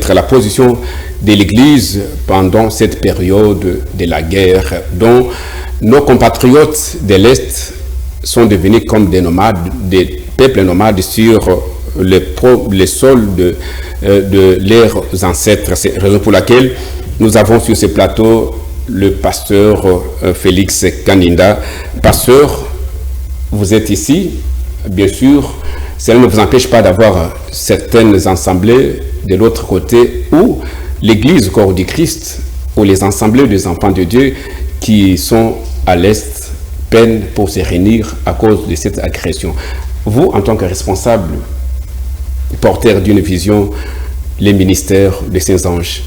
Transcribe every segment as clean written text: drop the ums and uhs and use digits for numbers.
être la position de l'Église pendant cette période de la guerre dont nos compatriotes de l'Est sont devenus comme des nomades, des peuples nomades sur les sols de leurs ancêtres. C'est la raison pour laquelle nous avons sur ce plateau le pasteur Félix Kaninda. Pasteur, vous êtes ici, bien sûr, cela ne vous empêche pas d'avoir certaines assemblées de l'autre côté où l'Église corps du Christ, ou les assemblées des enfants de Dieu qui sont à l'Est peinent pour se réunir à cause de cette agression. Vous, en tant que responsable, porteur d'une vision, les ministères des Saints-Anges,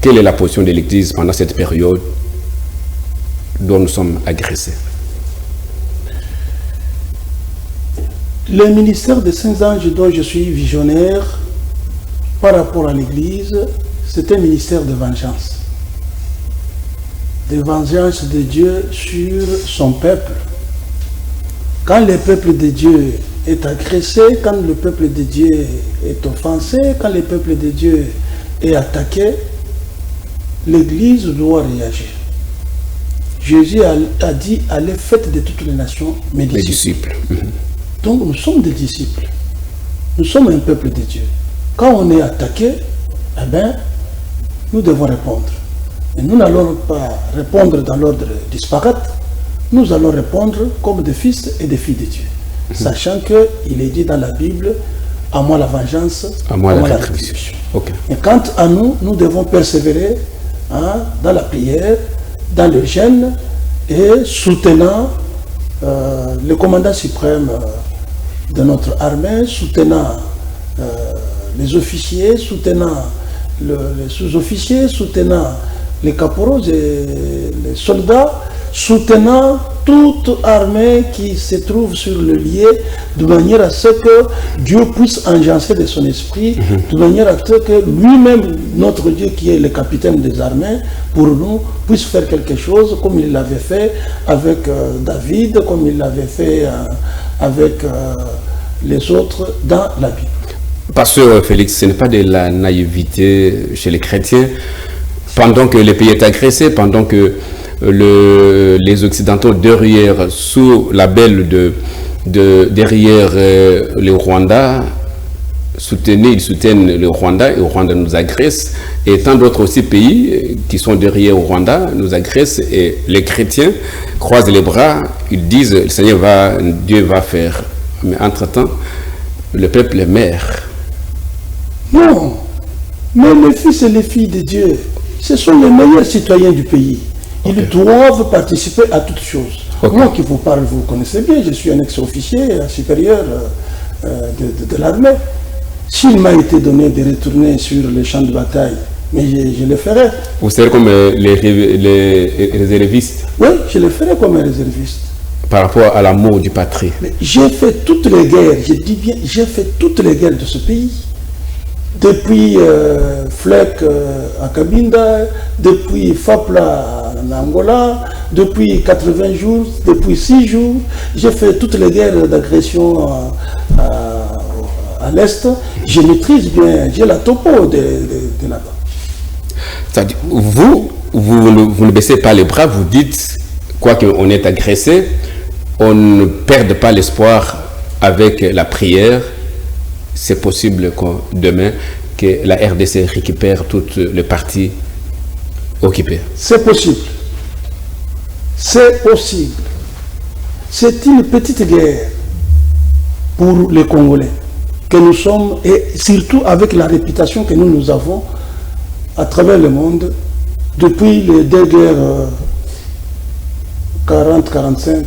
quelle est la position de l'Église pendant cette période dont nous sommes agressés? Le ministère des Saints-Anges dont je suis visionnaire par rapport à l'Église, c'est un ministère de vengeance. De vengeance de Dieu sur son peuple. Quand le peuple de Dieu est agressé, quand le peuple de Dieu est offensé, quand le peuple de Dieu est attaqué, l'Église doit réagir. Jésus a dit, allez, faites de toutes les nations mes disciples. Donc nous sommes des disciples. Nous sommes un peuple de Dieu. Quand on est attaqué, eh bien, nous devons répondre. Et nous n'allons pas répondre dans l'ordre disparate. Nous allons répondre comme des fils et des filles de Dieu. Sachant qu'il est dit dans la Bible, à moi la vengeance, à moi la rétribution. Et quant à nous, nous devons persévérer dans la prière, dans le jeûne et soutenant le commandant suprême de notre armée, soutenant les officiers, soutenant les sous-officiers, soutenant les caporaux et les soldats, soutenant toute armée qui se trouve sur le lieu, de manière à ce que Dieu puisse engencer de son esprit, de manière à ce que lui-même, notre Dieu qui est le capitaine des armées, pour nous, puisse faire quelque chose comme il l'avait fait avec David, comme il l'avait fait avec les autres dans la Bible. Pasteur Félix, ce n'est pas de la naïveté chez les chrétiens. Pendant que le pays est agressé, pendant que les Occidentaux derrière, sous la belle derrière le Rwanda, ils soutiennent le Rwanda et le Rwanda nous agresse. Et tant d'autres aussi pays qui sont derrière le Rwanda nous agressent. Et les chrétiens croisent les bras, ils disent, le Seigneur Dieu va faire. Mais entre-temps, le peuple meurt. Non, mais les fils et les filles de Dieu, ce sont les meilleurs citoyens du pays. Ils doivent participer à toutes choses. Moi qui vous parle, vous connaissez bien, je suis un ex-officier supérieur de l'armée. S'il m'a été donné de retourner sur les champs de bataille, mais je le ferai. Vous serez comme les réservistes? Oui, je le ferai comme un réserviste. Par rapport à l'amour du patrie. J'ai fait toutes les guerres, je dis bien, j'ai fait toutes les guerres de ce pays. Depuis Fleck à Cabinda, depuis Fapla en Angola, depuis 80 jours, depuis 6 jours, j'ai fait toutes les guerres d'agression à l'Est. Je maîtrise bien, j'ai la topo de là-bas. Vous ne baissez pas les bras, vous dites, quoi qu'on est agressé, on ne perde pas l'espoir avec la prière. C'est possible que demain, que la RDC récupère tout le parti occupé. C'est possible. C'est possible. C'est une petite guerre pour les Congolais que nous sommes, et surtout avec la réputation que nous avons à travers le monde depuis les deux guerres 40-45,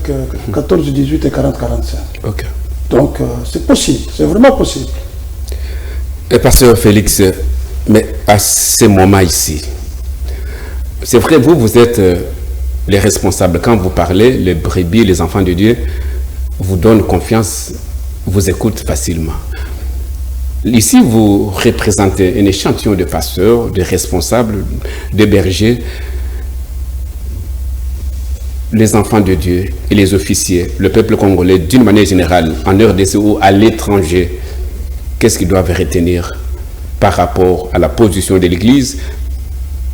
14-18 et 40-45. Donc c'est possible, c'est vraiment possible. Et pasteur Félix, mais à ce moment ici, c'est vrai, vous êtes les responsables. Quand vous parlez, les brebis, les enfants de Dieu vous donnent confiance, vous écoutent facilement. Ici, vous représentez un échantillon de pasteurs, de responsables, de bergers, les enfants de Dieu et les officiers, le peuple congolais d'une manière générale, en RDC ou à l'étranger. Qu'est-ce qu'ils doivent retenir par rapport à la position de l'Église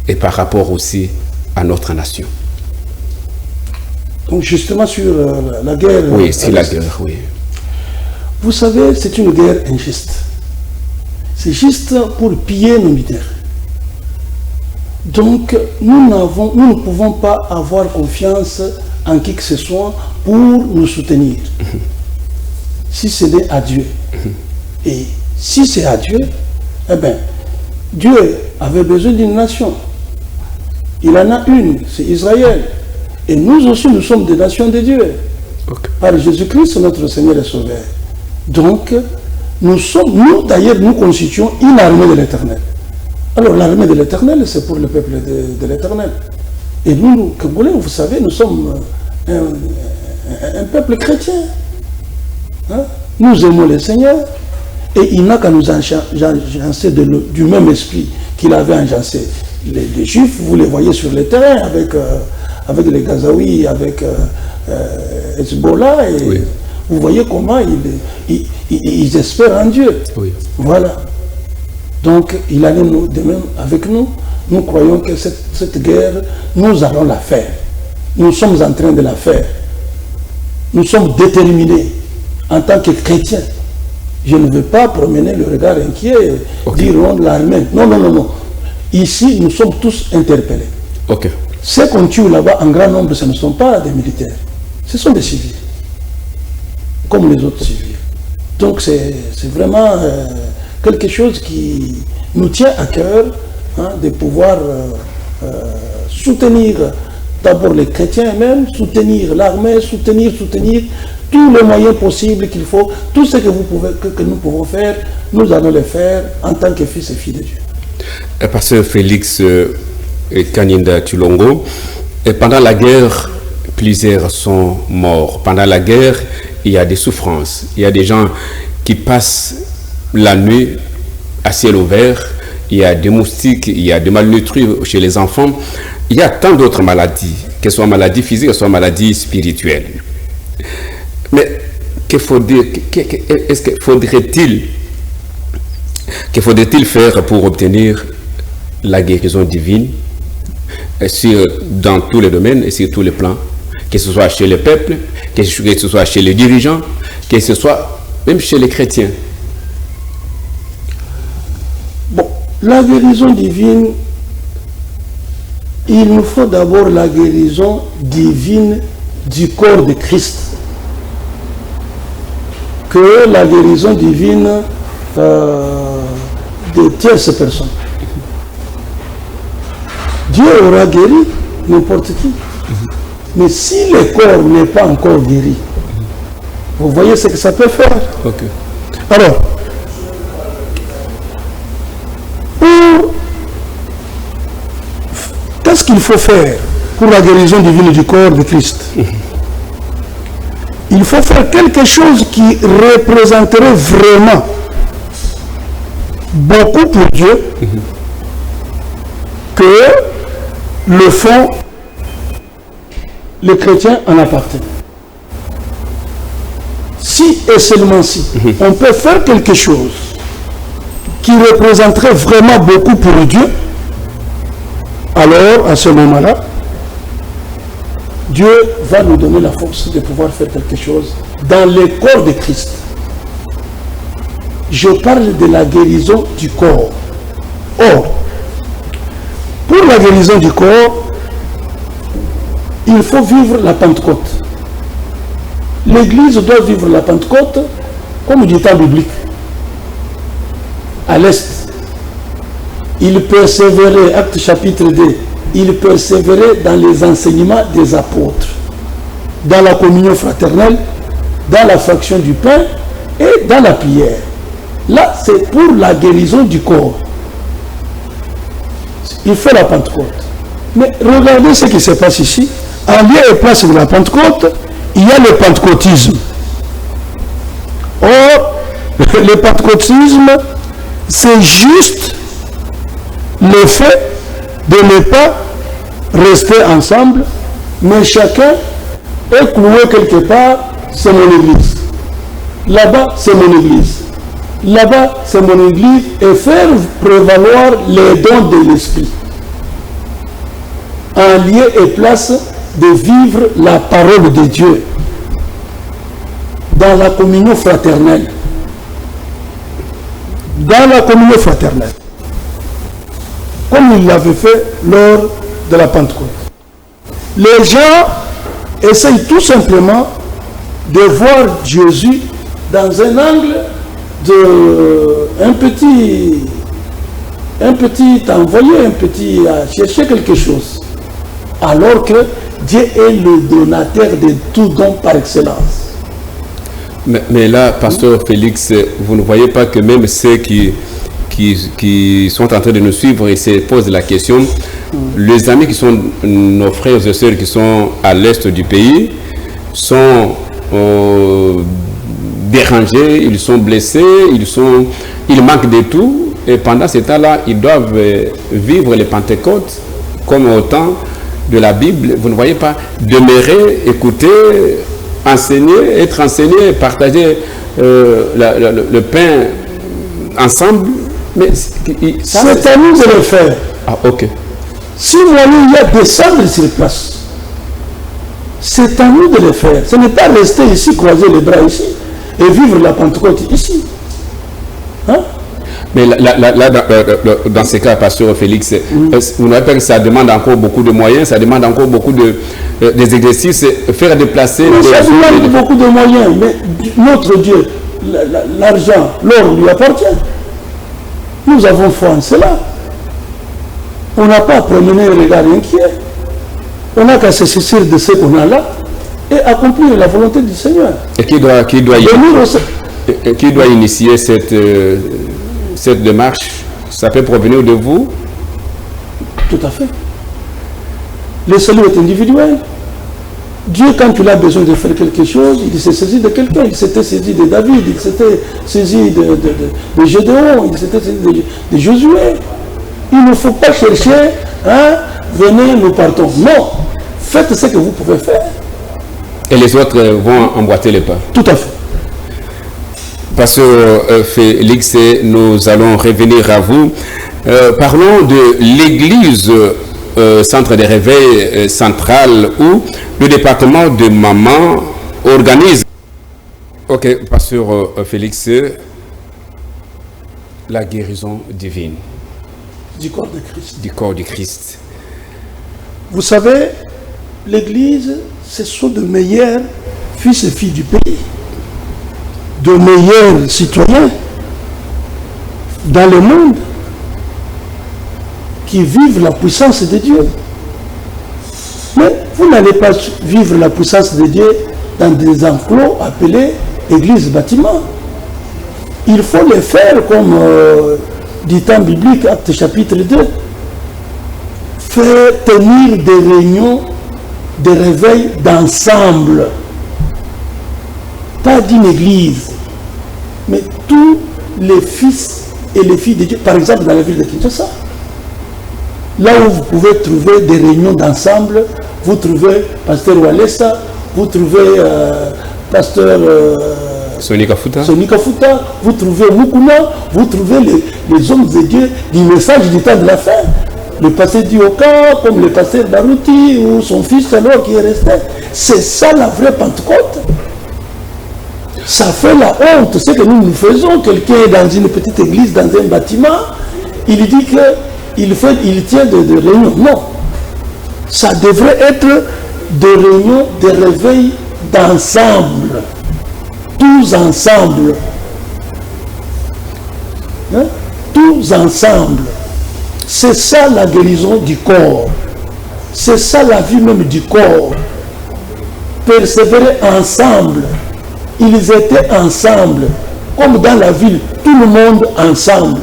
et par rapport aussi à notre nation. Donc justement sur la guerre... Oui, c'est la guerre, oui. Vous savez, c'est une guerre injuste. C'est juste pour piller nos leaders. Donc, nous ne pouvons pas avoir confiance en qui que ce soit pour nous soutenir. Si ce n'est à Dieu. Et si c'est à Dieu, eh bien, Dieu avait besoin d'une nation. Il en a une, c'est Israël. Et nous aussi, nous sommes des nations de Dieu. Okay. Par Jésus-Christ, notre Seigneur et Sauveur. Donc, nous d'ailleurs, nous constituons une armée de l'Éternel. Alors, l'armée de l'Éternel, c'est pour le peuple de l'Éternel. Et nous, Congolais, vous savez, nous sommes un peuple chrétien. Hein? Nous aimons le Seigneur. Et il n'a qu'à nous enjancer du même esprit qu'il avait enjancé les Juifs. Vous les voyez sur le terrain avec les Gazaouis, avec Hezbollah. Et oui. Vous voyez comment ils espèrent en Dieu. Oui. Voilà. Donc, il allait de même avec nous. Nous croyons que cette guerre, nous allons la faire. Nous sommes en train de la faire. Nous sommes déterminés en tant que chrétiens. Je ne veux pas promener le regard inquiet et dire l'armée. Non, non, non, non. Ici, nous sommes tous interpellés. Okay. Ceux qu'on tue là-bas en grand nombre, ce ne sont pas des militaires. Ce sont des civils. Comme les autres civils. Donc, c'est vraiment quelque chose qui nous tient à cœur, hein, de pouvoir soutenir d'abord les chrétiens eux-mêmes, soutenir l'armée, soutenir tous les moyens possibles qu'il faut, tout ce que nous pouvons faire, nous allons le faire en tant que fils et filles de Dieu. Pasteur Félix Kaninda Tshilongo, pendant la guerre, plusieurs sont morts. Pendant la guerre, il y a des souffrances. Il y a des gens qui passent la nuit à ciel ouvert. Il y a des moustiques, il y a des malnutris chez les enfants. Il y a tant d'autres maladies, que ce soit maladies physiques, que ce soit maladies spirituelles. Mais que faudrait-il faire pour obtenir la guérison divine dans tous les domaines et sur tous les plans, que ce soit chez le peuple, que ce soit chez les dirigeants, que ce soit même chez les chrétiens? Bon, la guérison divine, il nous faut d'abord la guérison divine du corps de Christ. Que la guérison divine de tierces personnes. Dieu aura guéri n'importe qui. Mais si le corps n'est pas encore guéri, vous voyez ce que ça peut faire. Okay. Alors, qu'est-ce qu'il faut faire pour la guérison divine du corps de Christ? Il faut faire quelque chose qui représenterait vraiment beaucoup pour Dieu que le fond, les chrétiens en appartiennent. Si et seulement si on peut faire quelque chose qui représenterait vraiment beaucoup pour Dieu, alors à ce moment-là, Dieu va nous donner la force de pouvoir faire quelque chose dans le corps de Christ. Je parle de la guérison du corps. Or, pour la guérison du corps, il faut vivre la Pentecôte. L'Église doit vivre la Pentecôte comme du temps biblique. À l'Est, il persévérait, Actes chapitre 2, il persévérait dans les enseignements des apôtres, dans la communion fraternelle, dans la fraction du pain et dans la prière. Là, c'est pour la guérison du corps. Il fait la Pentecôte. Mais regardez ce qui se passe ici. En lieu et place de la Pentecôte, il y a le pentecôtisme. Or, le pentecôtisme, c'est juste le fait de ne pas rester ensemble, mais chacun est cloué quelque part, c'est mon église. Là-bas, c'est mon église. Là-bas, c'est mon église, et faire prévaloir les dons de l'esprit. En lieu et place de vivre la parole de Dieu dans la communion fraternelle. Dans la communion fraternelle. Comme il l'avait fait lors de la Pentecôte. Les gens essayent tout simplement de voir Jésus dans un angle de un petit envoyé, à chercher quelque chose. Alors que Dieu est le donateur de tout don par excellence. Mais là, pasteur Félix, vous ne voyez pas que même ceux qui sont en train de nous suivre et se posent la question, les amis qui sont nos frères et sœurs qui sont à l'est du pays sont dérangés, ils sont blessés, ils manquent de tout, et pendant ce temps-là, ils doivent vivre les Pentecôtes comme au temps de la Bible. Vous ne voyez pas, demeurer, écouter, enseigner, être enseigné, partager le pain ensemble. Mais c'est à nous de le faire. Ah, ok. Si il y a descendre sur place, c'est à nous de le faire. Ce n'est pas rester ici, croiser les bras ici, et vivre la Pentecôte ici. Hein? Mais là, dans ces cas, pasteur Félix, vous n'avez pas que ça demande encore beaucoup de moyens, ça demande encore beaucoup des exercices, faire déplacer... Ça demande beaucoup de moyens, mais notre Dieu, l'argent, l'or lui appartient. Nous avons foi en cela. On n'a pas à promener un regard inquiet. On n'a qu'à se saisir de ce qu'on a là et accomplir la volonté du Seigneur. Et qui doit initier cette démarche? Ça peut provenir de vous? Tout à fait. Le salut est individuel. Dieu, quand il a besoin de faire quelque chose, il s'est saisi de quelqu'un. Il s'était saisi de David, il s'était saisi de Gédéon, il s'était saisi de Josué. Il ne faut pas chercher, venez, nous partons. Non, faites ce que vous pouvez faire. Et les autres vont emboîter les pas. Tout à fait. Pasteur Félix, nous allons revenir à vous. Parlons de l'église centre de réveil central où le département de maman organise. Ok, pasteur Félix, la guérison divine. Du corps de Christ. Du corps du Christ. Vous savez, l'église, ce sont de meilleurs fils et filles du pays, de meilleurs citoyens dans le monde qui vivent la puissance de Dieu. Mais vous n'allez pas vivre la puissance de Dieu dans des enclos appelés église bâtiment. Il faut le faire comme dit temps biblique, Actes chapitre 2. Faire tenir des réunions de réveil d'ensemble. Pas d'une église, mais tous les fils et les filles de Dieu. Par exemple, dans la ville de Kinshasa, là où vous pouvez trouver des réunions d'ensemble, vous trouvez Pasteur Walesa, vous trouvez Pasteur Sonika Futa, vous trouvez Mukuna, vous trouvez les hommes de Dieu du message du temps de la fin. Le pasteur Dioka, comme le pasteur Baruti, ou son fils alors qui est resté. C'est ça la vraie Pentecôte. Ça fait la honte, ce que nous faisons. Quelqu'un est dans une petite église, dans un bâtiment, il dit qu'il tient de réunions. Non. Ça devrait être des réunions de réveil d'ensemble. Tous ensemble. Hein? Tous ensemble. C'est ça la guérison du corps. C'est ça la vie même du corps. Persévérer ensemble. Ils étaient ensemble. Comme dans la ville, tout le monde ensemble.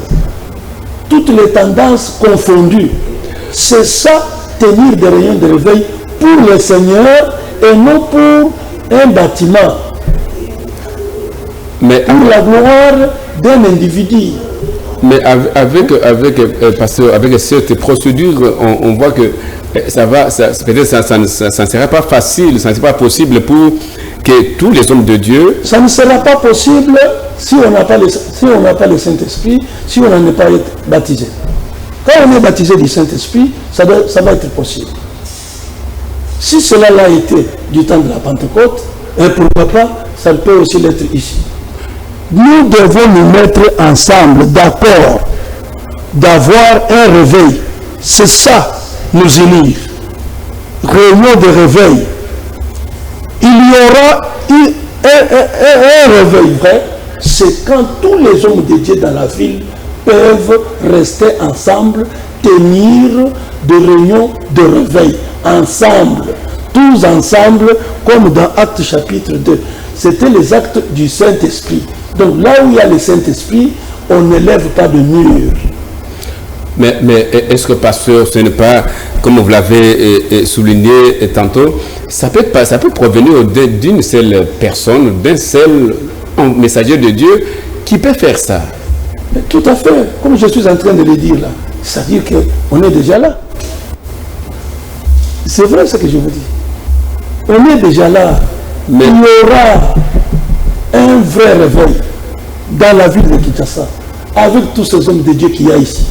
Toutes les tendances confondues. C'est ça, tenir des réunions de réveil pour le Seigneur et non pour un bâtiment. Mais pour la gloire d'un individu. Mais avec cette procédure, on voit que ça va, peut-être ça ne sera pas facile, ça ne sera pas possible pour que tous les hommes de Dieu... Ça ne sera pas possible si on n'a pas le Saint-Esprit, si on n'en est pas baptisé. Quand on est baptisé du Saint-Esprit, ça va être possible. Si cela l'a été du temps de la Pentecôte, et pourquoi pas, ça peut aussi l'être ici. Nous devons nous mettre ensemble, d'accord, d'avoir un réveil. C'est ça, nous unir. Réunion de réveil. Il y aura un réveil vrai, c'est quand tous les hommes de Dieu dans la ville peuvent rester ensemble, tenir des réunions de réveil, ensemble, tous ensemble, comme dans Actes chapitre 2. C'était les actes du Saint-Esprit. Donc là où il y a le Saint-Esprit, on ne lève pas de mur. Mais est-ce que, pasteur, ce n'est pas, comme vous l'avez souligné tantôt, ça peut provenir d'une seule personne, d'un seul messager de Dieu qui peut faire ça? Mais tout à fait, comme je suis en train de le dire là. C'est-à-dire qu'on est déjà là. C'est vrai ce que je vous dis. On est déjà là. Mais il y aura un vrai réveil dans la ville de Kinshasa avec tous ces hommes de Dieu qu'il y a ici.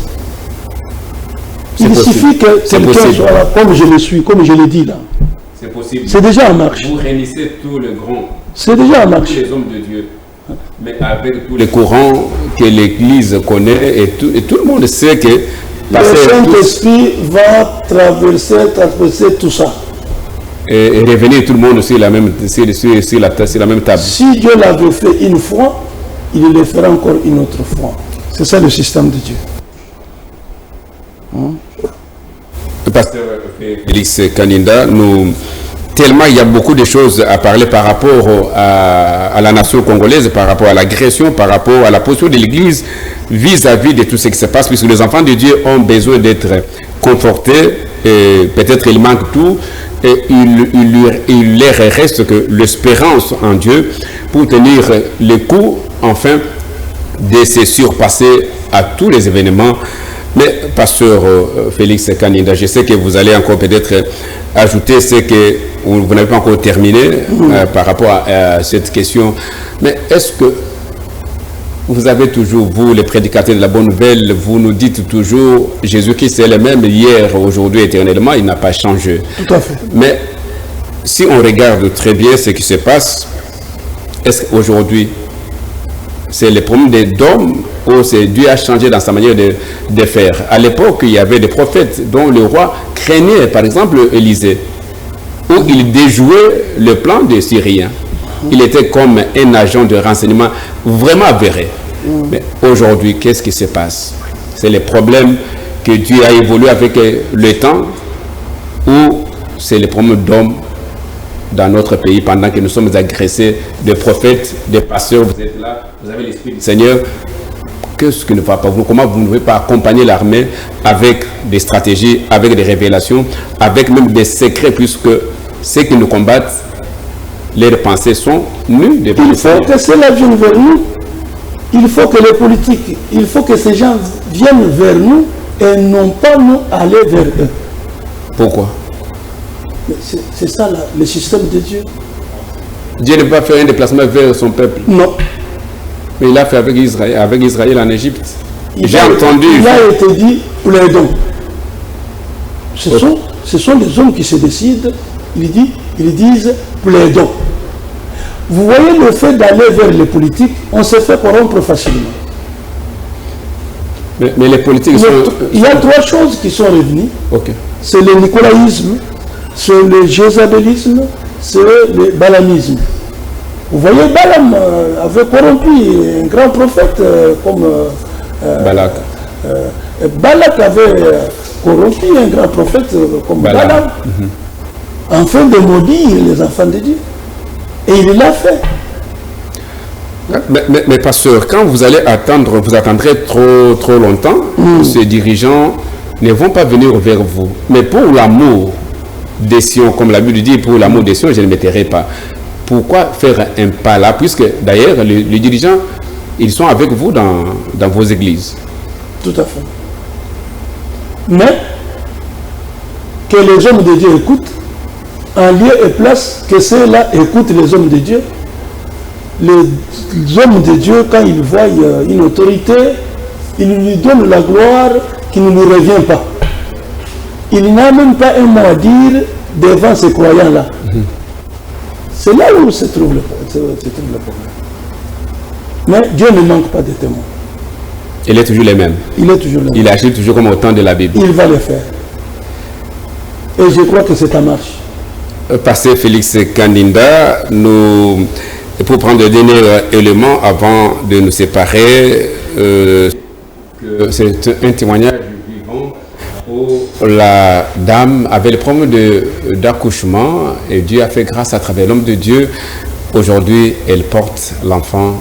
Il suffit que quelqu'un soit là, comme je le suis, comme je l'ai dit là. C'est possible. C'est déjà en marche. Vous réunissez tout le grand. C'est déjà en marche. Tous les hommes de Dieu. Mais avec tous les courants que l'Église connaît et tout le monde sait que le Saint-Esprit va traverser tout ça. Et revenir tout le monde sur la même table. Si Dieu l'avait fait une fois, il le fera encore une autre fois. C'est ça le système de Dieu. Le pasteur Félix Kaninda, tellement il y a beaucoup de choses à parler par rapport à la nation congolaise, par rapport à l'agression, par rapport à la posture de l'Église vis-à-vis de tout ce qui se passe, puisque les enfants de Dieu ont besoin d'être confortés, et peut-être ils manquent tout, et il leur reste que l'espérance en Dieu pour tenir le coup, enfin, de se surpasser à tous les événements. Mais, pasteur Félix Kaninda, je sais que vous allez encore peut-être ajouter ce que vous n'avez pas encore terminé par rapport à cette question. Mais est-ce que vous avez toujours, vous, les prédicateurs de la bonne nouvelle, vous nous dites toujours Jésus-Christ est le même hier, aujourd'hui, éternellement, il n'a pas changé. Tout à fait. Mais si on regarde très bien ce qui se passe, est-ce qu'aujourd'hui, c'est le problème des d'hommes ou c'est Dieu a changé dans sa manière de faire? À l'époque, il y avait des prophètes dont le roi craignait, par exemple Élisée, où il déjouait le plan des Syriens. Il était comme un agent de renseignement vraiment avéré. Mais aujourd'hui, qu'est-ce qui se passe? C'est le problème que Dieu a évolué avec le temps, ou c'est le problème d'hommes dans notre pays pendant que nous sommes agressés de prophètes, de pasteurs? Vous êtes là, vous avez l'Esprit du Seigneur. Qu'est-ce qui ne va pas? Comment vous ne pouvez pas accompagner l'armée avec des stratégies, avec des révélations, avec même des secrets, puisque ceux qui nous combattent, leurs pensées sont nues. Il faut que cela vienne vers nous. Il faut que les politiques, il faut que ces gens viennent vers nous et non pas nous aller vers eux. Pourquoi? C'est ça le système de Dieu. Dieu ne peut pas faire un déplacement vers son peuple. Non. Mais il a fait avec Israël en Égypte. J'ai entendu. Il a été dit plaidons. Ce sont les hommes qui se décident. Ils disent plaidons. Vous voyez, le fait d'aller vers les politiques, on se fait corrompre facilement. Mais les politiques il y a trois choses qui sont revenues. Okay. C'est le nicolaïsme, c'est le jézabélisme, c'est le balamisme. Vous voyez, Balaam avait corrompu un grand prophète comme Balak. Balak avait corrompu un grand prophète comme Balaam, afin de maudire les enfants de Dieu. Et il l'a fait. Mais pasteur, quand vous allez attendre, vous attendrez trop longtemps, ces dirigeants ne vont pas venir vers vous. Mais pour l'amour des Sion, comme la Bible dit, pour l'amour des Sion, je ne m'étairai pas. Pourquoi faire un pas là, puisque d'ailleurs les dirigeants, ils sont avec vous dans vos églises? Tout à fait. Mais que les hommes de Dieu écoutent, en lieu et place que ceux-là écoutent les hommes de Dieu, les hommes de Dieu, quand ils voient une autorité, ils lui donnent la gloire qui ne lui revient pas. Il n'a même pas un mot à dire devant ces croyants-là. C'est là où se trouve le problème. Mais Dieu ne manque pas de témoins. Il est toujours les mêmes. Il est toujours le même. Il agit toujours comme au temps de la Bible. Il va le faire. Et je crois que c'est en marche. Pasteur Félix Kandinda, pour prendre le dernier élément avant de nous séparer, c'est un témoignage vivant où la dame avait le problème d'accouchement et Dieu a fait grâce à travers l'homme de Dieu. Aujourd'hui, elle porte l'enfant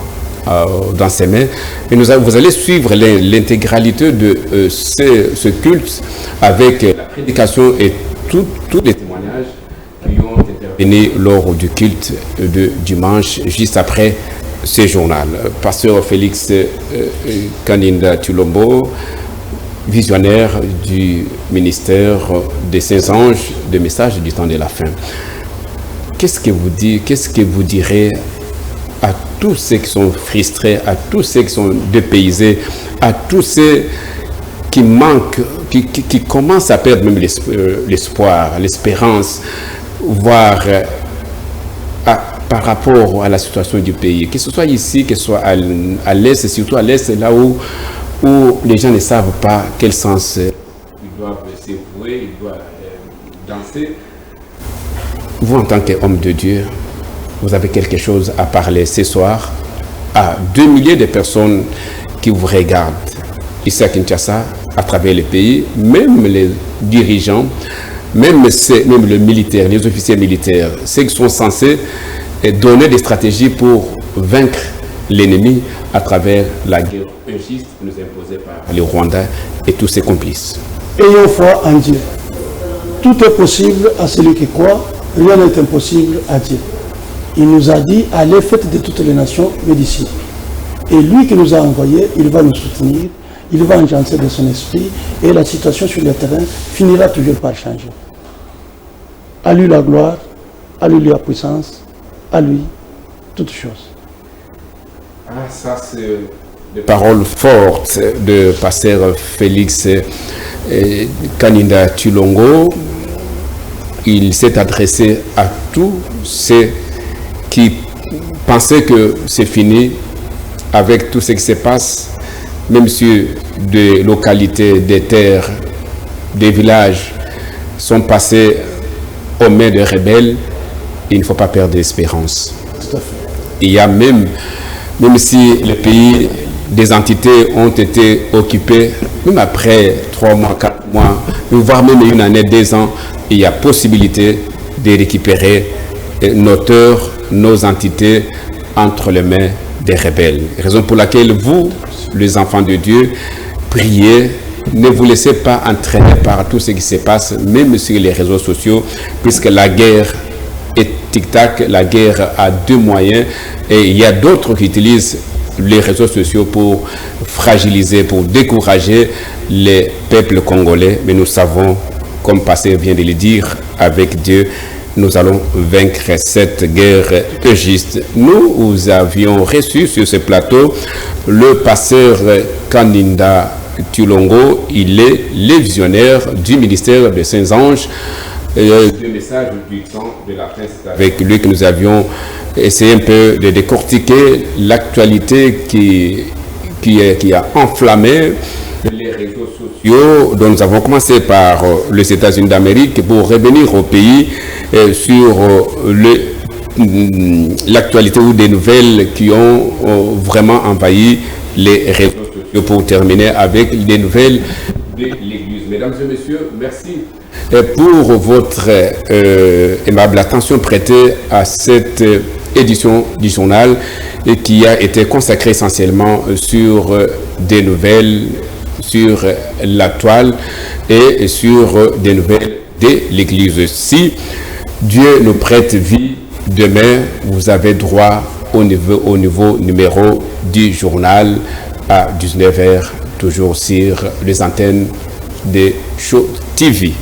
dans ses mains. Et vous allez suivre l'intégralité de ce culte avec la prédication et tous les témoignages qui ont intervenu lors du culte de dimanche, juste après ce journal. Pasteur Félix Kandinda Tshilombo, visionnaire du ministère des Saints-Anges, des messages du temps de la fin. Qu'est-ce que vous direz à tous ceux qui sont frustrés, à tous ceux qui sont dépaysés, à tous ceux qui manquent, qui commencent à perdre même l'espoir, l'espérance, voire par rapport à la situation du pays, que ce soit ici, que ce soit à l'Est, surtout à l'Est, là où les gens ne savent pas quel sens ils doivent s'avouer, ils doivent danser. Vous, en tant qu'homme de Dieu, vous avez quelque chose à parler ce soir à 2 milliers de personnes qui vous regardent ici à Kinshasa, à travers le pays, même les dirigeants, même les militaires, les officiers militaires, ceux qui sont censés donner des stratégies pour vaincre l'ennemi à travers la guerre injuste nous imposée par les Rwandais et tous ses complices. Ayons foi en Dieu. Tout est possible à celui qui croit, rien n'est impossible à Dieu. Il nous a dit, allez, faites de toutes les nations mes disciples. Et lui qui nous a envoyés, il va nous soutenir, il va engendrer de son esprit, et la situation sur le terrain finira toujours par changer. À lui la gloire, à lui la puissance, à lui toutes choses. Ah, ça c'est des paroles fortes de pasteur Félix Kandinda Tshilombo. Il s'est adressé à tous ceux qui pensaient que c'est fini avec tout ce qui se passe, même si des localités, des terres, des villages sont passés aux mains des rebelles. Il ne faut pas perdre d'espérance. Tout à fait. Il y a même si les pays, des entités ont été occupées, même après 3 mois, 4 mois, voire même 1 année, 2 ans, il y a possibilité de récupérer nos terres, nos entités entre les mains des rebelles. Raison pour laquelle vous, les enfants de Dieu, priez, ne vous laissez pas entraîner par tout ce qui se passe, même sur les réseaux sociaux, puisque la guerre est tic-tac, la guerre a 2 moyens, et il y a d'autres qui utilisent les réseaux sociaux pour fragiliser, pour décourager les peuples congolais, mais nous savons, comme pasteur vient de le dire, avec Dieu, nous allons vaincre cette guerre juste. Nous avions reçu sur ce plateau le pasteur Kandinda Tshilombo. Il est le visionnaire du ministère des Saints-Anges. Le message du temps de la fin, c'est avec lui que nous avions essayé un peu de décortiquer l'actualité qui a enflammé les réseaux sociaux, dont nous avons commencé par les États-Unis d'Amérique pour revenir au pays sur l'actualité ou des nouvelles qui ont vraiment envahi les réseaux sociaux, pour terminer avec les nouvelles de l'Église. Mesdames et messieurs, merci pour votre aimable attention prêtée à cette édition du journal et qui a été consacrée essentiellement sur des nouvelles, sur la toile et sur des nouvelles de l'Église. Si Dieu nous prête vie, demain vous avez droit au nouveau numéro du journal à 19h, toujours sur les antennes de Show TV.